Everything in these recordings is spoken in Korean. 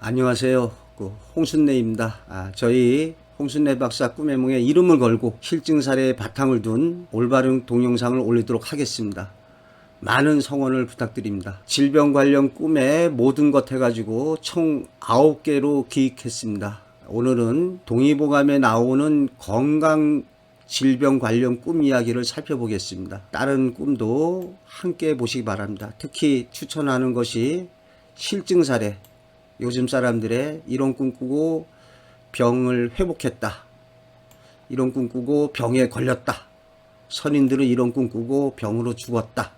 안녕하세요. 홍순례입니다. 저희 홍순례 박사 꿈의 몽에 이름을 걸고 실증 사례에 바탕을 둔 올바른 동영상을 올리도록 하겠습니다. 많은 성원을 부탁드립니다. 질병 관련 꿈의 모든 것 해가지고 총 9개로 기획했습니다. 오늘은 동의보감에 나오는 건강 질병 관련 꿈 이야기를 살펴보겠습니다. 다른 꿈도 함께 보시기 바랍니다. 특히 추천하는 것이 실증 사례. 요즘 사람들의 이런 꿈 꾸고 병을 회복했다. 이런 꿈 꾸고 병에 걸렸다. 선인들은 이런 꿈 꾸고 병으로 죽었다.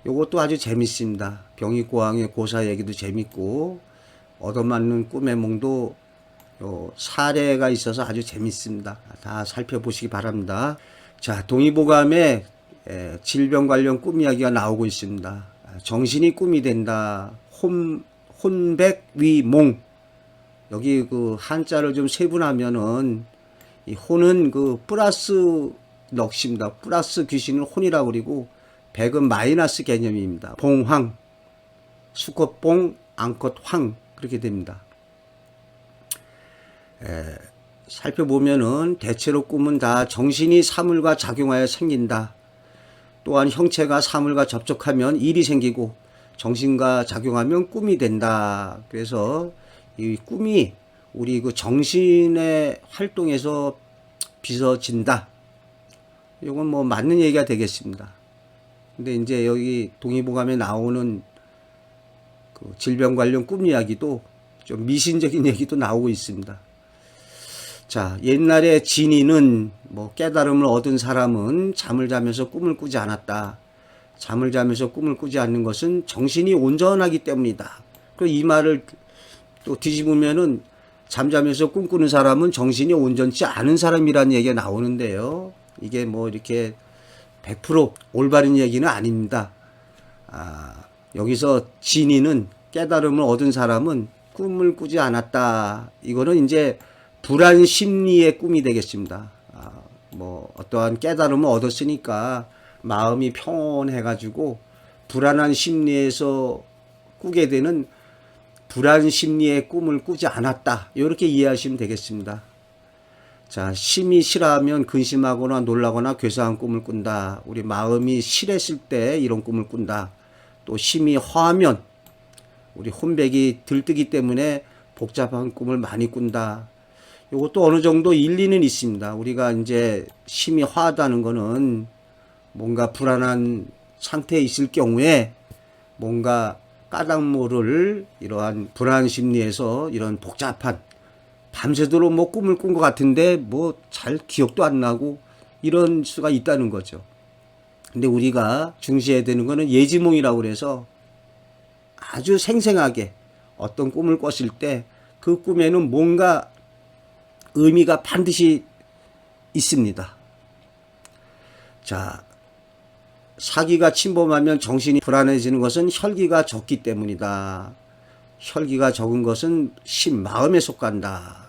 요것도 아주 재밌습니다. 병이고왕의 고사 얘기도 재밌고 얻어맞는 꿈의 몽도 사례가 있어서 아주 재밌습니다. 다 살펴보시기 바랍니다. 자, 동의보감에 질병 관련 꿈 이야기가 나오고 있습니다. 정신이 꿈이 된다. 혼백위몽. 여기 그 한자를 좀 세분하면은 이 혼은 그 플러스 넋입니다. 플러스 귀신을 혼이라고 그리고 백은 마이너스 개념입니다. 봉황, 수컷봉, 앙컷황 그렇게 됩니다. 살펴보면은 대체로 꿈은 다 정신이 사물과 작용하여 생긴다. 또한 형체가 사물과 접촉하면 일이 생기고 정신과 작용하면 꿈이 된다. 그래서 이 꿈이 우리 그 정신의 활동에서 빚어진다. 이건 뭐 맞는 얘기가 되겠습니다. 근데 이제 여기 동의보감에 나오는 그 질병 관련 꿈 이야기도 좀 미신적인 얘기도 나오고 있습니다. 자, 옛날에 진이는 뭐 깨달음을 얻은 사람은 잠을 자면서 꿈을 꾸지 않았다. 잠을 자면서 꿈을 꾸지 않는 것은 정신이 온전하기 때문이다. 이 말을 또 뒤집으면은 잠자면서 꿈꾸는 사람은 정신이 온전치 않은 사람이라는 얘기가 나오는데요. 이게 뭐 이렇게 100% 올바른 얘기는 아닙니다. 여기서 진이는 깨달음을 얻은 사람은 꿈을 꾸지 않았다. 이거는 이제 불안 심리의 꿈이 되겠습니다. 뭐 어떠한 깨달음을 얻었으니까 마음이 평온해가지고 불안한 심리에서 꾸게 되는 불안 심리의 꿈을 꾸지 않았다. 이렇게 이해하시면 되겠습니다. 자, 심이 싫어하면 근심하거나 놀라거나 괴사한 꿈을 꾼다. 우리 마음이 실했을 때 이런 꿈을 꾼다. 또 심이 화하면 우리 혼백이 들뜨기 때문에 복잡한 꿈을 많이 꾼다. 이것도 어느 정도 일리는 있습니다. 우리가 이제 심이 화하다는 거는 뭔가 불안한 상태에 있을 경우에 뭔가 까닭 모를 이러한 불안 심리에서 이런 복잡한 밤새도록 뭐 꿈을 꾼 것 같은데 뭐 잘 기억도 안 나고 이런 수가 있다는 거죠. 근데 우리가 중시해야 되는 거는 예지몽이라고 그래서 아주 생생하게 어떤 꿈을 꿨을 때 그 꿈에는 뭔가 의미가 반드시 있습니다. 자, 사기가 침범하면 정신이 불안해지는 것은 혈기가 적기 때문이다. 혈기가 적은 것은 마음에 속한다.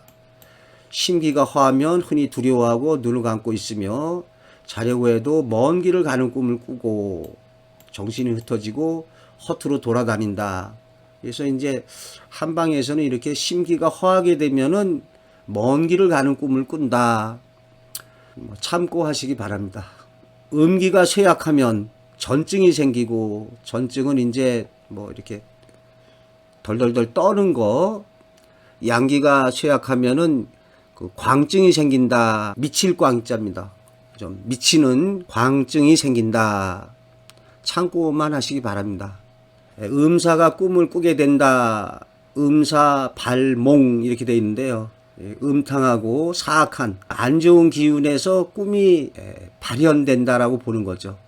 심기가 화하면 흔히 두려워하고 눈을 감고 있으며 자려고 해도 먼 길을 가는 꿈을 꾸고 정신이 흩어지고 허투루 돌아다닌다. 그래서 이제 한방에서는 이렇게 심기가 화하게 되면은 먼 길을 가는 꿈을 꾼다. 참고하시기 바랍니다. 음기가 쇠약하면 전증이 생기고, 전증은 이제 뭐 이렇게 덜덜덜 떠는 거, 양기가 쇠약하면은 그 광증이 생긴다. 미칠 광자입니다. 좀 미치는 광증이 생긴다. 참고만 하시기 바랍니다. 음사가 꿈을 꾸게 된다. 음사 발몽 이렇게 되어 있는데요. 음탕하고 사악한 안 좋은 기운에서 꿈이 발현된다라고 보는 거죠.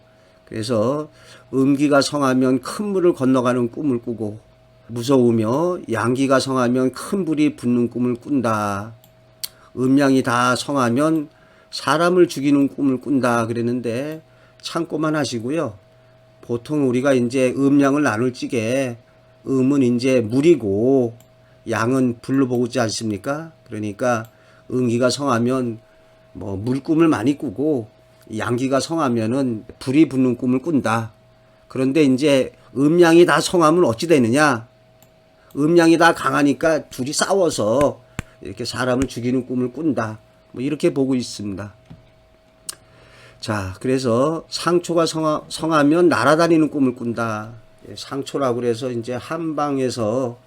그래서 음기가 성하면 큰 물을 건너가는 꿈을 꾸고 무서우며 양기가 성하면 큰 불이 붙는 꿈을 꾼다. 음양이 다 성하면 사람을 죽이는 꿈을 꾼다 그랬는데 참고만 하시고요. 보통 우리가 이제 음양을 나눌 적에 음은 이제 물이고 양은 불로 보지 않습니까? 그러니까 음기가 성하면 뭐 물꿈을 많이 꾸고 양기가 성하면은 불이 붙는 꿈을 꾼다. 그런데 이제 음양이 다 성하면 어찌 되느냐? 음양이 다 강하니까 둘이 싸워서 이렇게 사람을 죽이는 꿈을 꾼다. 뭐 이렇게 보고 있습니다. 자, 그래서 상초가 성하면 날아다니는 꿈을 꾼다. 상초라고 그래서 이제 한방에서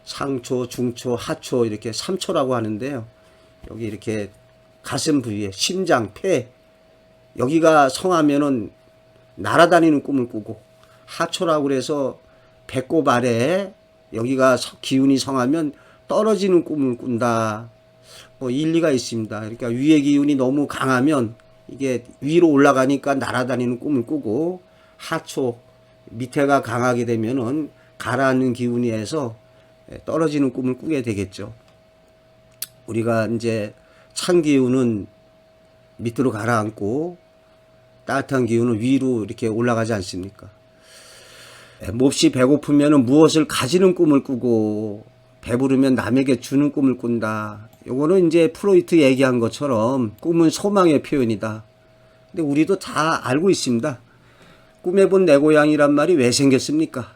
상초, 중초, 하초 이렇게 3초라고 하는데요. 여기 이렇게 가슴 부위에 심장, 폐 여기가 성하면은 날아다니는 꿈을 꾸고, 하초라고 그래서 배꼽 아래 여기가 기운이 성하면 떨어지는 꿈을 꾼다. 뭐 일리가 있습니다. 그러니까 위의 기운이 너무 강하면 이게 위로 올라가니까 날아다니는 꿈을 꾸고, 하초 밑에가 강하게 되면은 가라앉는 기운이 해서 떨어지는 꿈을 꾸게 되겠죠. 우리가 이제 찬 기운은 밑으로 가라앉고 따뜻한 기운은 위로 이렇게 올라가지 않습니까? 몹시 배고프면 무엇을 가지는 꿈을 꾸고, 배부르면 남에게 주는 꿈을 꾼다. 요거는 이제 프로이트 얘기한 것처럼 꿈은 소망의 표현이다. 근데 우리도 다 알고 있습니다. 꿈에 본 내 고향이란 말이 왜 생겼습니까?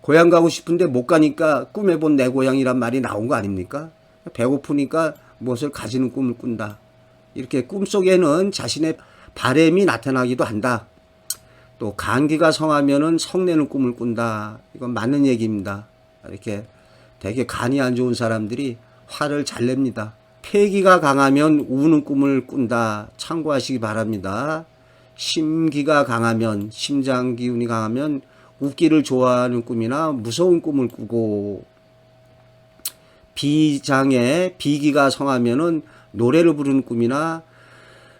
고향 가고 싶은데 못 가니까 꿈에 본 내 고향이란 말이 나온 거 아닙니까? 배고프니까 무엇을 가지는 꿈을 꾼다. 이렇게 꿈속에는 자신의 바램이 나타나기도 한다. 또 감기가 성하면은 성내는 꿈을 꾼다. 이건 맞는 얘기입니다. 이렇게 되게 간이 안 좋은 사람들이 화를 잘 냅니다. 폐기가 강하면 우는 꿈을 꾼다. 참고하시기 바랍니다. 심기가 강하면, 심장 기운이 강하면 웃기를 좋아하는 꿈이나 무서운 꿈을 꾸고, 비장에 비기가 성하면은 노래를 부르는 꿈이나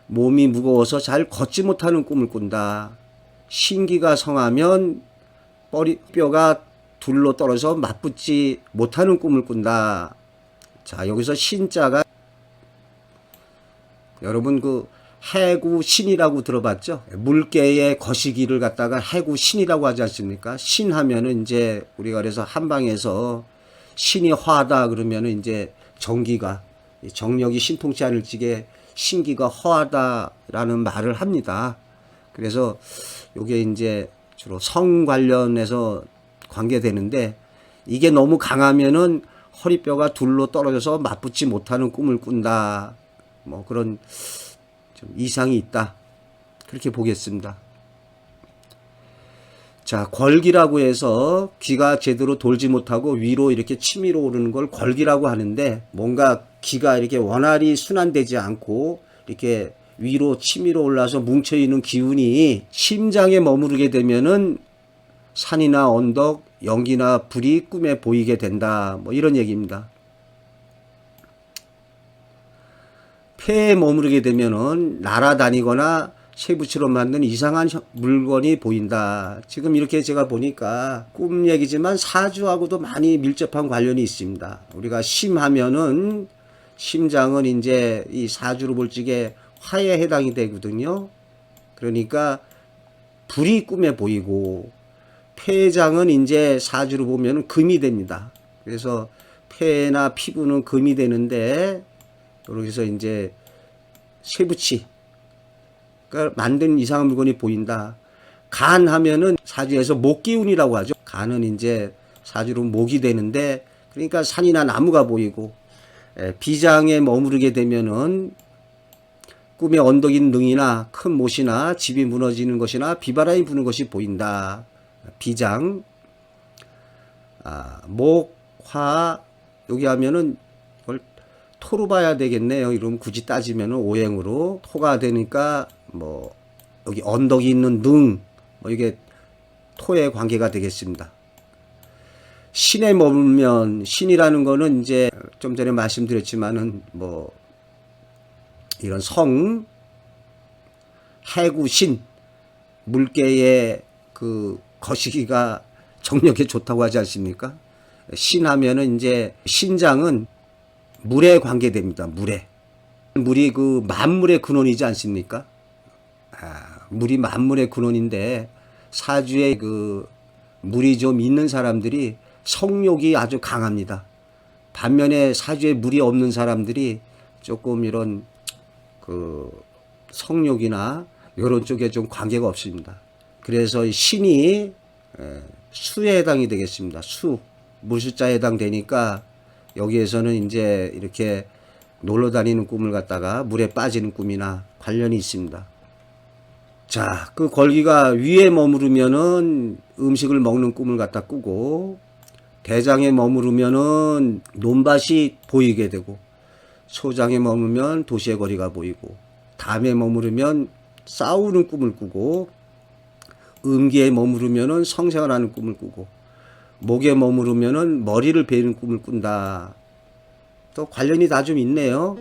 몸이 무거워서 잘 걷지 못하는 꿈을 꾼다. 신기가 성하면 뼈가 둘로 떨어져 맞붙지 못하는 꿈을 꾼다. 자, 여기서 신자가 여러분 그 해구신이라고 들어봤죠? 물개의 거시기를 갖다가 해구신이라고 하지 않습니까? 신 하면은 이제 우리가 그래서 한방에서 신이 화하다 그러면은 이제 정기가, 정력이 신통치 않을 적에 신기가 허하다라는 말을 합니다. 그래서 요게 이제 주로 성 관련해서 관계되는데, 이게 너무 강하면은 허리뼈가 둘로 떨어져서 맞붙지 못하는 꿈을 꾼다. 뭐 그런 좀 이상이 있다. 그렇게 보겠습니다. 자, 걸기라고 해서 귀가 제대로 돌지 못하고 위로 이렇게 치밀어 오르는 걸 걸기라고 하는데, 뭔가 기가 이렇게 원활히 순환되지 않고 이렇게 위로 치밀어 올라서 뭉쳐있는 기운이 심장에 머무르게 되면은 산이나 언덕, 연기나 불이 꿈에 보이게 된다. 뭐 이런 얘기입니다. 폐에 머무르게 되면은 날아다니거나 쇠붙이로 만든 이상한 물건이 보인다. 지금 이렇게 제가 보니까 꿈 얘기지만 사주하고도 많이 밀접한 관련이 있습니다. 우리가 심하면은 심장은 이제 이 사주로 볼 적에 화에 해당이 되거든요. 그러니까 불이 꿈에 보이고, 폐장은 이제 사주로 보면 금이 됩니다. 그래서 폐나 피부는 금이 되는데, 여기서 이제 쇠붙이 그러니까 만든 이상한 물건이 보인다. 간 하면은 사주에서 목기운이라고 하죠. 간은 이제 사주로 목이 되는데, 그러니까 산이나 나무가 보이고, 비장에 머무르게 되면은 꿈에 언덕인 능이나 큰 못이나 집이 무너지는 것이나 비바람이 부는 것이 보인다. 비장, 목, 화, 여기 하면은 이걸 토로 봐야 되겠네요. 이러면 굳이 따지면은 오행으로 토가 되니까 뭐 여기 언덕이 있는 능, 뭐 이게 토의 관계가 되겠습니다. 신에 머물면, 신이라는 거는 이제 좀 전에 말씀드렸지만은 뭐 이런 성, 해구신, 물개의 그 거시기가 정력에 좋다고 하지 않습니까? 신하면은 이제 신장은 물에 관계됩니다. 물에. 물이 그 만물의 근원이지 않습니까? 물이 만물의 근원인데, 사주에 그 물이 좀 있는 사람들이 성욕이 아주 강합니다. 반면에 사주에 물이 없는 사람들이 조금 이런 그 성욕이나 이런 쪽에 좀 관계가 없습니다. 그래서 신이 수에 해당이 되겠습니다. 수. 물숫자에 해당되니까 여기에서는 이제 이렇게 놀러 다니는 꿈을 갖다가 물에 빠지는 꿈이나 관련이 있습니다. 자, 그 걸기가 위에 머무르면은 음식을 먹는 꿈을 갖다 꾸고, 대장에 머무르면은 논밭이 보이게 되고, 소장에 머무르면 도시의 거리가 보이고, 담에 머무르면 싸우는 꿈을 꾸고, 음기에 머무르면은 성생활하는 꿈을 꾸고, 목에 머무르면은 머리를 베는 꿈을 꾼다. 또 관련이 다 좀 있네요.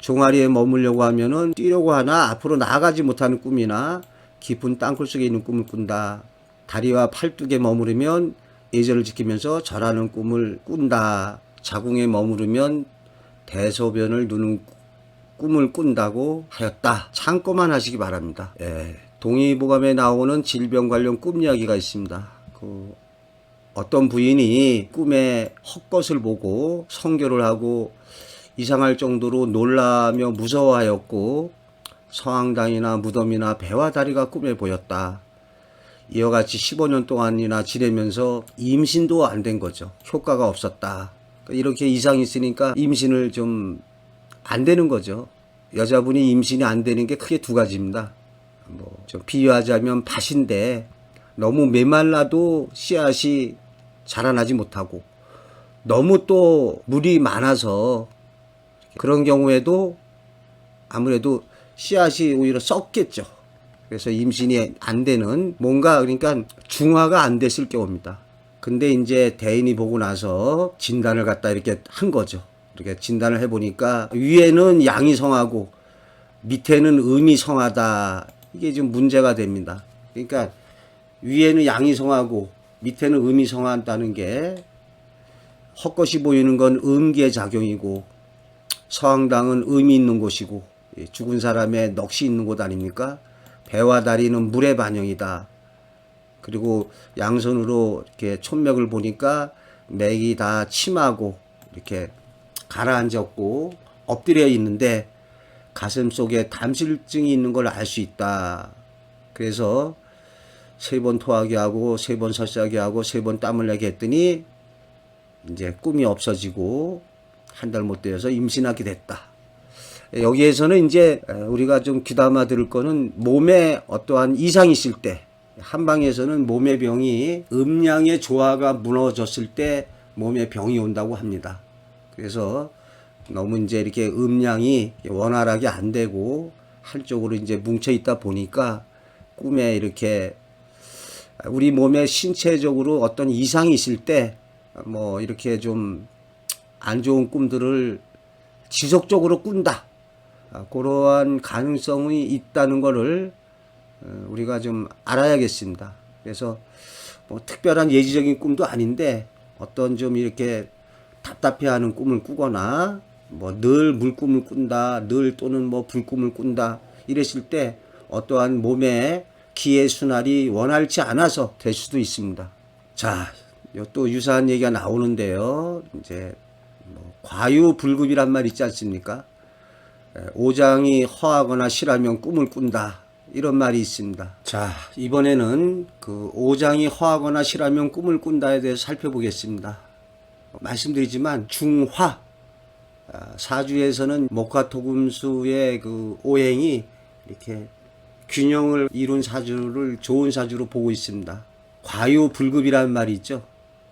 종아리에 머물려고 하면은 뛰려고 하나 앞으로 나아가지 못하는 꿈이나 깊은 땅굴 속에 있는 꿈을 꾼다. 다리와 팔뚝에 머무르면 예절을 지키면서 절하는 꿈을 꾼다. 자궁에 머무르면 대소변을 누는 꿈을 꾼다고 하였다. 참고만 하시기 바랍니다. 예. 동의보감에 나오는 질병 관련 꿈 이야기가 있습니다. 어떤 부인이 꿈에 헛것을 보고 성교를 하고 이상할 정도로 놀라며 무서워하였고, 성황당이나 무덤이나 배와 다리가 꿈에 보였다. 이와 같이 15년 동안이나 지내면서 임신도 안 된 거죠. 효과가 없었다. 이렇게 이상이 있으니까 임신을 좀 안 되는 거죠. 여자분이 임신이 안 되는 게 크게 두 가지입니다. 좀 비유하자면 밭인데 너무 메말라도 씨앗이 자라나지 못하고, 너무 또 물이 많아서 그런 경우에도 아무래도 씨앗이 오히려 썩겠죠. 그래서 임신이 안 되는, 뭔가 그러니까 중화가 안 됐을 경우입니다. 근데 이제 대인이 보고 나서 진단을 갖다 이렇게 한 거죠. 이렇게 진단을 해보니까 위에는 양이 성하고 밑에는 음이 성하다. 이게 좀 문제가 됩니다. 그러니까 위에는 양이 성하고 밑에는 음이 성한다는 게, 헛것이 보이는 건 음기의 작용이고, 서황당은 음이 있는 곳이고, 죽은 사람의 넋이 있는 곳 아닙니까? 배와 다리는 물의 반영이다. 그리고 양손으로 이렇게 촌맥을 보니까 맥이 다 침하고 이렇게 가라앉았고 엎드려 있는데 가슴 속에 담실증이 있는 걸 알 수 있다. 그래서 3번 토하게 하고 3번 설사하게 하고 3번 땀을 내게 했더니 이제 꿈이 없어지고 한 달 못 되어서 임신하게 됐다. 여기에서는 이제 우리가 좀 귀담아 들을 거는, 몸에 어떠한 이상이 있을 때, 한방에서는 몸의 병이 음양의 조화가 무너졌을 때 몸에 병이 온다고 합니다. 그래서 너무 이제 이렇게 음양이 원활하게 안 되고 한쪽으로 이제 뭉쳐 있다 보니까 꿈에 이렇게, 우리 몸의 신체적으로 어떤 이상이 있을 때 뭐 이렇게 좀 안 좋은 꿈들을 지속적으로 꾼다. 그러한 가능성이 있다는 것을 우리가 좀 알아야겠습니다. 그래서 뭐 특별한 예지적인 꿈도 아닌데, 어떤 좀 이렇게 답답해하는 꿈을 꾸거나 뭐 늘 물꿈을 꾼다, 늘 또는 뭐 불꿈을 꾼다 이랬을 때 어떠한 몸의 기의 순환이 원활치 않아서 될 수도 있습니다. 자, 또 유사한 얘기가 나오는데요. 이제 뭐 과유불급이란 말 있지 않습니까? 오장이 허하거나 실하면 꿈을 꾼다, 이런 말이 있습니다. 자, 이번에는 그 오장이 허하거나 실하면 꿈을 꾼다에 대해서 살펴보겠습니다. 말씀드리지만 중화, 사주에서는 목화토금수의 그 오행이 이렇게 균형을 이룬 사주를 좋은 사주로 보고 있습니다. 과유불급이라는 말이 있죠.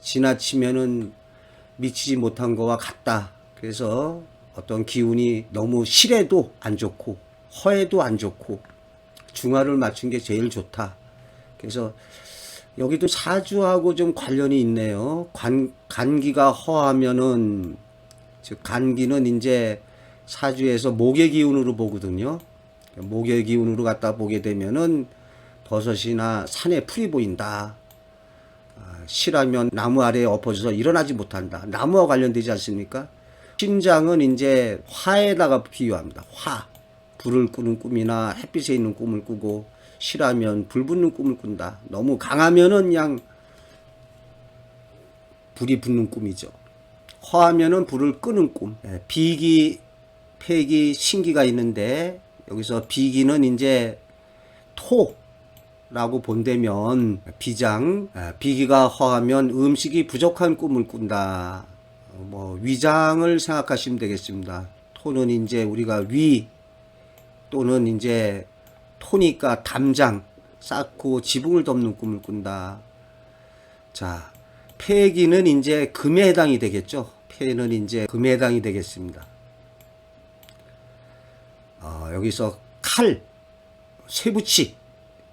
지나치면은 미치지 못한 거와 같다. 그래서 어떤 기운이 너무 실해도 안 좋고 허해도 안 좋고 중화를 맞춘 게 제일 좋다. 그래서 여기도 사주하고 좀 관련이 있네요. 간기가 허하면은, 즉 간기는 이제 사주에서 목의 기운으로 보거든요. 목의 기운으로 갖다 보게 되면은 버섯이나 산에 풀이 보인다. 실하면 나무 아래에 엎어져서 일어나지 못한다. 나무와 관련되지 않습니까? 심장은 이제 화에다가 비유합니다. 화. 불을 끄는 꿈이나 햇빛에 있는 꿈을 꾸고, 실하면 불 붙는 꿈을 꾼다. 너무 강하면은 그냥 불이 붙는 꿈이죠. 허하면은 불을 끄는 꿈. 비기, 폐기, 신기가 있는데 여기서 비기는 이제 토, 라고 본다면 비장, 비기가 허하면 음식이 부족한 꿈을 꾼다. 뭐 위장을 생각하시면 되겠습니다. 토는 이제 우리가 위 또는 이제 토니까 담장 쌓고 지붕을 덮는 꿈을 꾼다. 자, 폐기는 이제 금에 해당이 되겠죠. 폐는 이제 금에 해당이 되겠습니다. 여기서 칼, 쇠붙이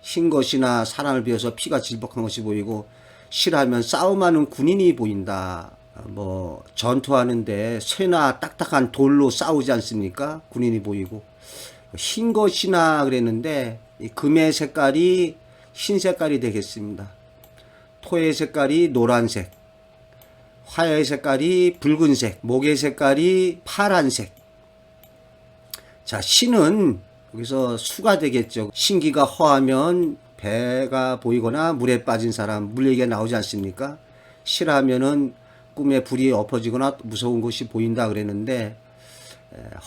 흰 것이나 사람을 비워서 피가 질퍽한 것이 보이고 실하면 싸움하는 군인이 보인다. 뭐 전투하는데 쇠나 딱딱한 돌로 싸우지 않습니까? 군인이 보이고 흰 것이나 그랬는데 이 금의 색깔이 흰 색깔이 되겠습니다. 토의 색깔이 노란색, 화의 색깔이 붉은색, 목의 색깔이 파란색. 자, 신은 여기서 수가 되겠죠. 신기가 허하면 배가 보이거나 물에 빠진 사람, 물 얘기가 나오지 않습니까? 실하면은 꿈에 불이 엎어지거나 무서운 것이 보인다 그랬는데,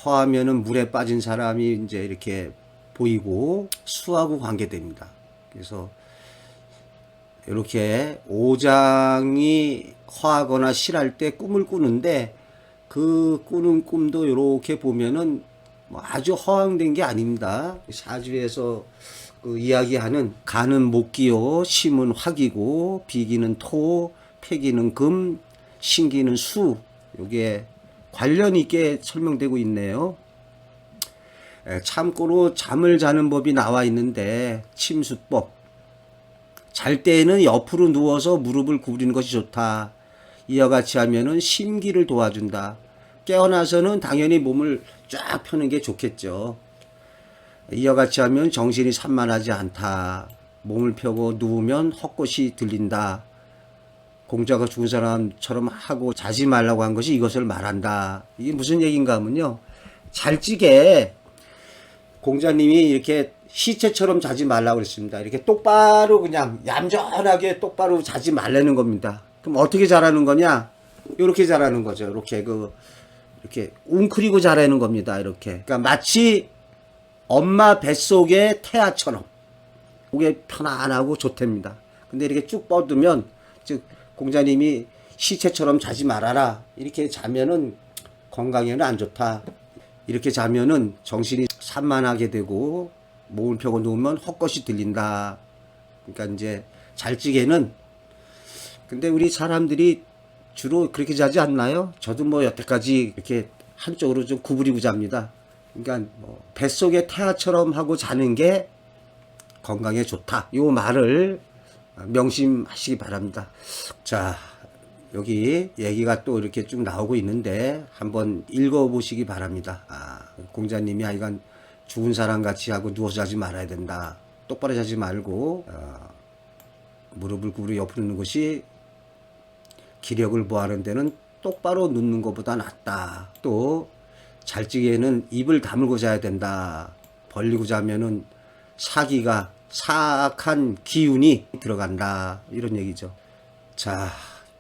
허하면은 물에 빠진 사람이 이제 이렇게 보이고 수하고 관계됩니다. 그래서 이렇게 오장이 허하거나 실할 때 꿈을 꾸는데 그 꾸는 꿈도 이렇게 보면은 뭐 아주 허황된 게 아닙니다. 사주에서 그 이야기하는 간은 목기요, 심은 화기고, 비기는 토, 폐기는 금, 신기는 수. 요게 관련 있게 설명되고 있네요. 참고로 잠을 자는 법이 나와 있는데 침수법. 잘 때에는 옆으로 누워서 무릎을 구부리는 것이 좋다. 이와 같이 하면은 심기를 도와준다. 깨어나서는 당연히 몸을 쫙 펴는 게 좋겠죠. 이와 같이 하면 정신이 산만하지 않다. 몸을 펴고 누우면 헛것이 들린다. 공자가 죽은 사람처럼 하고 자지 말라고 한 것이 이것을 말한다. 이게 무슨 얘기인가 하면요. 잘 찌게 공자님이 이렇게 시체처럼 자지 말라고 그랬습니다. 이렇게 똑바로 그냥 얌전하게 똑바로 자지 말라는 겁니다. 그럼 어떻게 자라는 거냐? 이렇게 자라는 거죠. 이렇게 웅크리고 자라는 겁니다. 이렇게. 그러니까 마치 엄마 뱃속의 태아처럼. 그게 편안하고 좋답니다. 근데 이렇게 쭉 뻗으면, 즉 공자님이 시체처럼 자지 말아라. 이렇게 자면은 건강에는 안 좋다. 이렇게 자면은 정신이 산만하게 되고 몸을 펴고 누우면 헛것이 들린다. 그러니까 이제 잘찌개는, 근데 우리 사람들이 주로 그렇게 자지 않나요? 저도 뭐 여태까지 이렇게 한쪽으로 좀 구부리고 잡니다. 그러니까 뭐 뱃속의 태아처럼 하고 자는 게 건강에 좋다. 이 말을 명심하시기 바랍니다. 자, 여기 얘기가 또 이렇게 쭉 나오고 있는데 한번 읽어보시기 바랍니다. 공자님이 하여간 죽은 사람 같이 하고 누워서 자지 말아야 된다. 똑바로 자지 말고 무릎을 구부려 옆으로 눕는 것이 기력을 보하는 데는 똑바로 눕는 것보다 낫다. 또 잘찌개는 입을 다물고 자야 된다. 벌리고 자면은 사악한 기운이 들어간다. 이런 얘기죠. 자,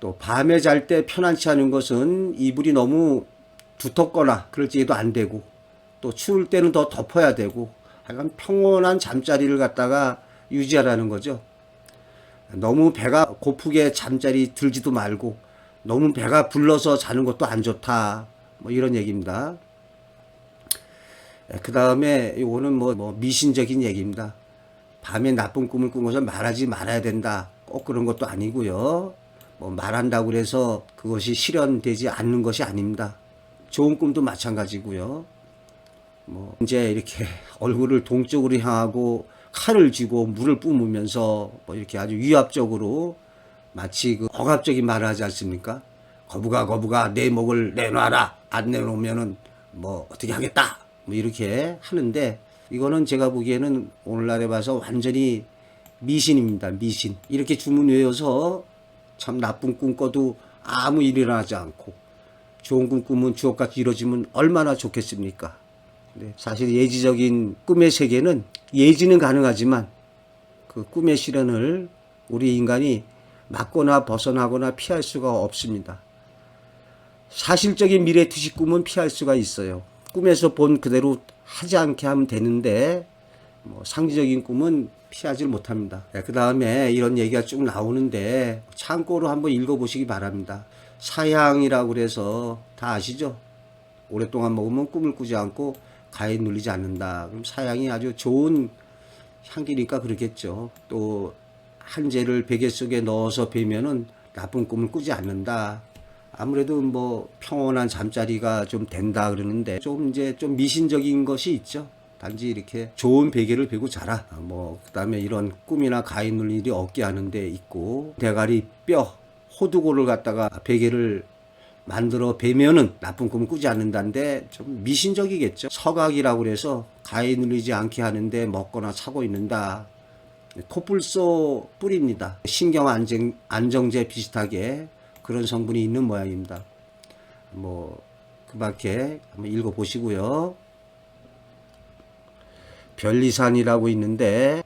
또 밤에 잘 때 편안치 않은 것은 이불이 너무 두텁거나 그럴지도 안 되고, 또 추울 때는 더 덮어야 되고, 약간 평온한 잠자리를 갖다가 유지하라는 거죠. 너무 배가 고프게 잠자리 들지도 말고 너무 배가 불러서 자는 것도 안 좋다. 뭐 이런 얘기입니다. 그 다음에 이거는 뭐 미신적인 얘기입니다. 밤에 나쁜 꿈을 꾼 것을 말하지 말아야 된다. 꼭 그런 것도 아니고요. 뭐 말한다고 해서 그것이 실현되지 않는 것이 아닙니다. 좋은 꿈도 마찬가지고요. 뭐 이제 이렇게 얼굴을 동쪽으로 향하고 칼을 쥐고 물을 뿜으면서 뭐 이렇게 아주 위압적으로 마치 그 억압적인 말을 하지 않습니까? 거북아 내 목을 내놔라. 안 내놓으면은 뭐 어떻게 하겠다. 뭐 이렇게 하는데 이거는 제가 보기에는 오늘날에 봐서 완전히 미신입니다. 미신. 이렇게 주문 외워서 참 나쁜 꿈 꿔도 아무 일이 일어나지 않고 좋은 꿈 꾸면 주옥같이 이루어지면 얼마나 좋겠습니까? 근데 사실 예지적인 꿈의 세계는 예지는 가능하지만 그 꿈의 실현을 우리 인간이 막거나 벗어나거나 피할 수가 없습니다. 사실적인 미래투시 꿈은 피할 수가 있어요. 꿈에서 본 그대로 하지 않게 하면 되는데 뭐 상징적인 꿈은 피하지 못합니다. 그 다음에 이런 얘기가 쭉 나오는데 참고로 한번 읽어보시기 바랍니다. 사향이라고 그래서 다 아시죠? 오랫동안 먹으면 꿈을 꾸지 않고 가에 눌리지 않는다. 그럼 사향이 아주 좋은 향기니까 그렇겠죠. 또 한재를 베개 속에 넣어서 베면은 나쁜 꿈을 꾸지 않는다. 아무래도 뭐 평온한 잠자리가 좀 된다 그러는데 좀 이제 좀 미신적인 것이 있죠. 단지 이렇게 좋은 베개를 베고 자라. 뭐 그다음에 이런 꿈이나 가위 눌린 일이 없게 하는 데 있고 대가리 뼈 호두고를 갖다가 베개를 만들어 베면은 나쁜 꿈을 꾸지 않는다는데 좀 미신적이겠죠. 서각이라고 그래서 가위 눌리지 않게 하는데 먹거나 차고 있는다. 코뿔소 뿔입니다. 신경 안정제 비슷하게 그런 성분이 있는 모양입니다. 뭐 그 밖에 한번 읽어 보시고요. 별리산이라고 있는데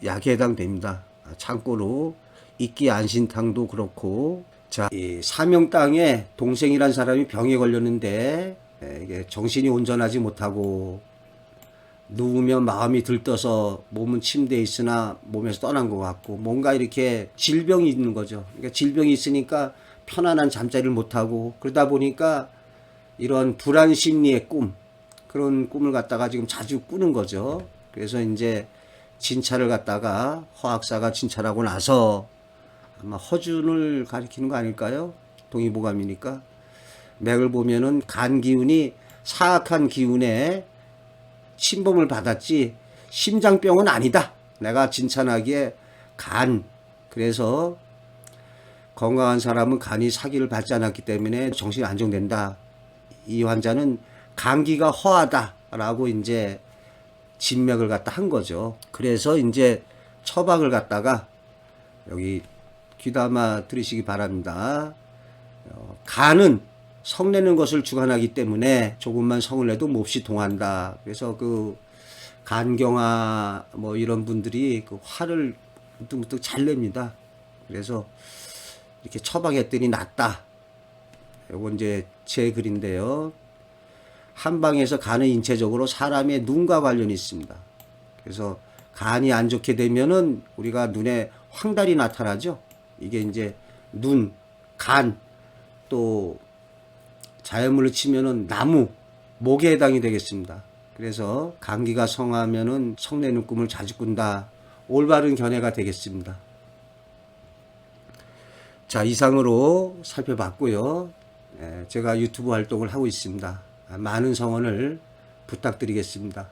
약에 해당됩니다. 참고로 이끼 안신탕도 그렇고, 자, 이 사명땅에 동생이란 사람이 병에 걸렸는데 이게 정신이 온전하지 못하고 누우면 마음이 들떠서 몸은 침대에 있으나 몸에서 떠난 것 같고 뭔가 이렇게 질병이 있는 거죠. 그러니까 질병이 있으니까 편안한 잠자리를 못하고 그러다 보니까 이런 불안 심리의 꿈, 그런 꿈을 갖다가 지금 자주 꾸는 거죠. 그래서 이제 진찰을 갖다가 화학사가 진찰하고 나서 아마 허준을 가리키는 거 아닐까요? 동의보감이니까. 맥을 보면은 간 기운이 사악한 기운에 침범을 받았지 심장병은 아니다. 내가 진찰하기에 간, 그래서 건강한 사람은 간이 사기를 받지 않았기 때문에 정신이 안정된다. 이 환자는 감기가 허하다라고 이제 진맥을 갖다 한 거죠. 그래서 이제 처방을 갖다가 여기 귀담아 들으시기 바랍니다. 간은 성내는 것을 주관하기 때문에 조금만 성을 내도 몹시 동한다. 그래서 그 간경화 뭐 이런 분들이 그 화를 문득문득 잘 냅니다. 그래서 이렇게 처방했더니 낫다. 요거 이제 제 글인데요. 한방에서 간은 인체적으로 사람의 눈과 관련이 있습니다. 그래서 간이 안 좋게 되면은 우리가 눈에 황달이 나타나죠. 이게 이제 눈, 간, 또 자연물로 치면은 나무, 목에 해당이 되겠습니다. 그래서 감기가 성하면은 성내는 꿈을 자주 꾼다. 올바른 견해가 되겠습니다. 자, 이상으로 살펴봤고요. 제가 유튜브 활동을 하고 있습니다. 많은 성원을 부탁드리겠습니다.